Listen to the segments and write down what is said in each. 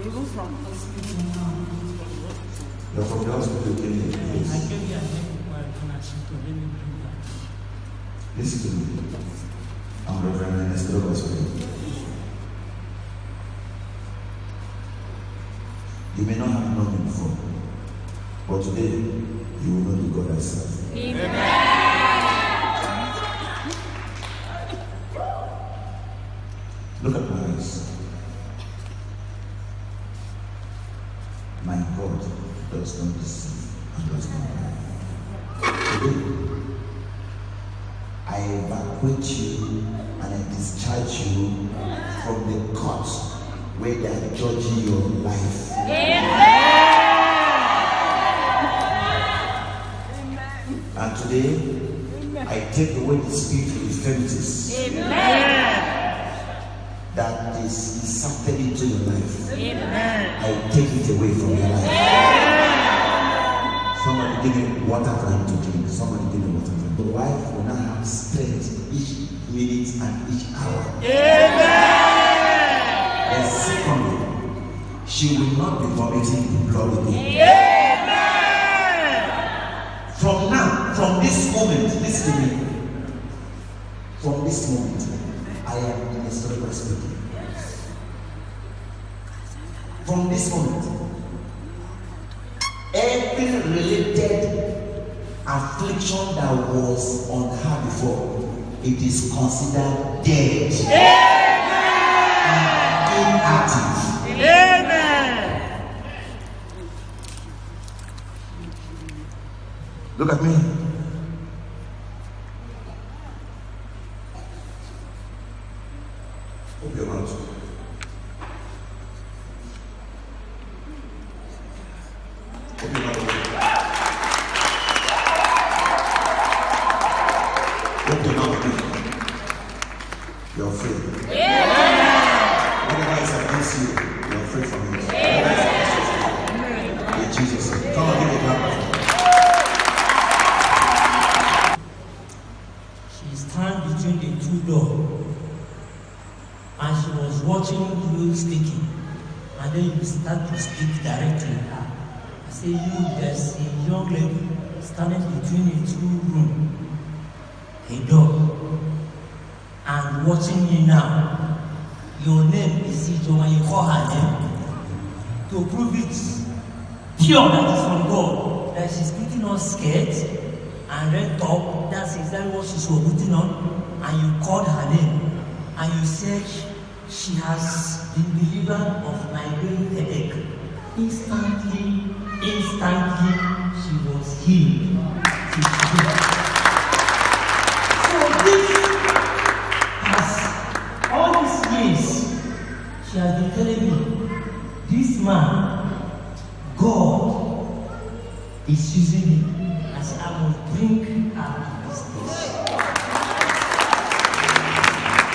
even from hospital. You're from the hospital, you came here. I Yes. came here and met my to let me bring that. Listen to me. I'm Reverend Ernesto Baswell. You may not have known him before, but today you will know the God I serve. Amen. Look at my eyes. My God does not deceive and does not lie. Today, I evacuate you and I discharge you from the court where they are judging your life. And today, I take away the spirit of infirmities that is inserted into your life. I take it away from your life. Somebody give him water for him to drink. Somebody give him water for him. The wife will not have strength each minute and each hour. And secondly, she will not be vomiting the blood again. From now, from this moment, listen to me. From this moment, I am in a cerebral speaking. From this moment, every related affliction that was on her before, it is considered dead and inactive. Look at me. Open your mouth. Open your mouth. Open your mouth. You're afraid. Whatever is against you, you're afraid from it. In Jesus' name. Come on, give me a clap. She stand between the two doors and she was watching you speaking. And then you start to speak directly. I say, there's a young lady standing between the two rooms, a door, and watching you now. Your name is Ijoma, you call her name. To prove it pure that is from God, that she's putting on skirts and red top, that's exactly what she's putting on, and you called her name, and you said she has been delivered of migraine headache. Instantly, she was healed. So this has, all these years, she has been telling me, this man, God, is using me. I said, I will bring her to this place.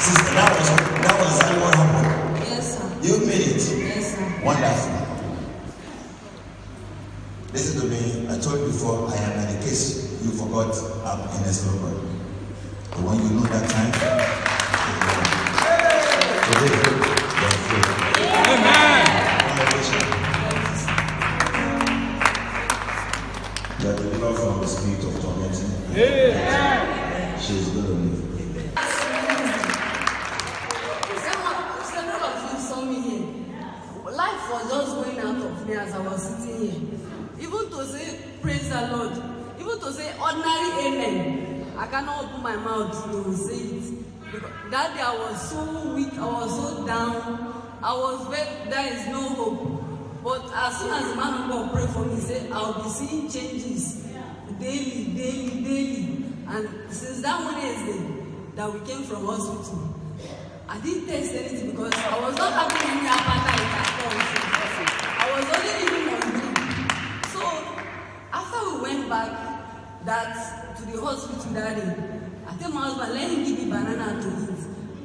Sister, that was exactly what happened. Yes, sir. You made it. Yes, sir. Wonderful. Listen to me. I told you before, I am in a case you forgot I'm in a slow body. But when you know that time, today, you're free. Amen. You are delivered from the spirit of tormenting. She is going to live. Several of you saw me here. Life was just going out of me as I was sitting here. Even to say praise the Lord, even to say ordinary amen, I cannot open my mouth to say it. Because that day I was so weak, I was so down, I was very, there is no hope. But as soon as the man of God prayed for me, he said, I'll be seeing changes daily. And since that Wednesday that we came from hospital, I didn't taste anything because I was not having any appetite at all. I was only living on drink. So after we went back to the hospital that day, I tell my husband, let him give me banana to eat.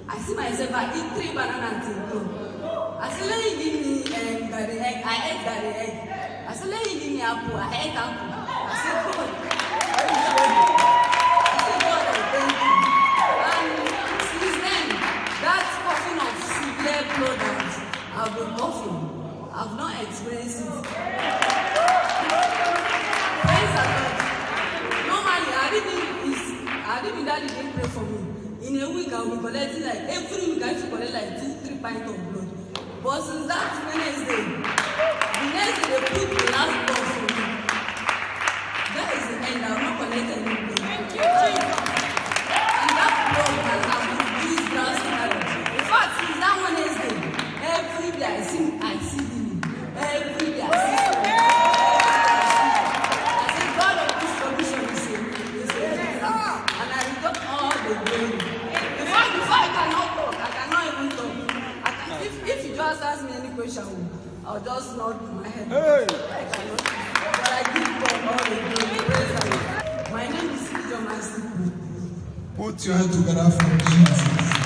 I see myself, I eat 3 bananas till go. I said, let him give me garden egg. I ate garden egg. I said, let him give me apple. I ate apple. I said, God, I said, God, I thank you. And since then, that coughing of severe blood that I've been coughing, I've not experienced it. Praise the Lord. Normally, I didn't that didn't pray for me. In a week, I'll be collecting like every week. I used to collect like 2-3 pints of blood. But since that Wednesday, the next day they put the last blood for me. That is the end. I've not collected any blood. Thank you, Jesus. And that blood has happened this drastically. In fact, since that Wednesday, every day I see healing. Every day I see healing. I say, God of this commission is a and I return all the glory. Before I cannot talk, I cannot even talk. If you just ask me any question, I'll just nod my head. I cannot. But I give God all the glory. Praise the Lord. My name is John Master. Put your hand together for Jesus.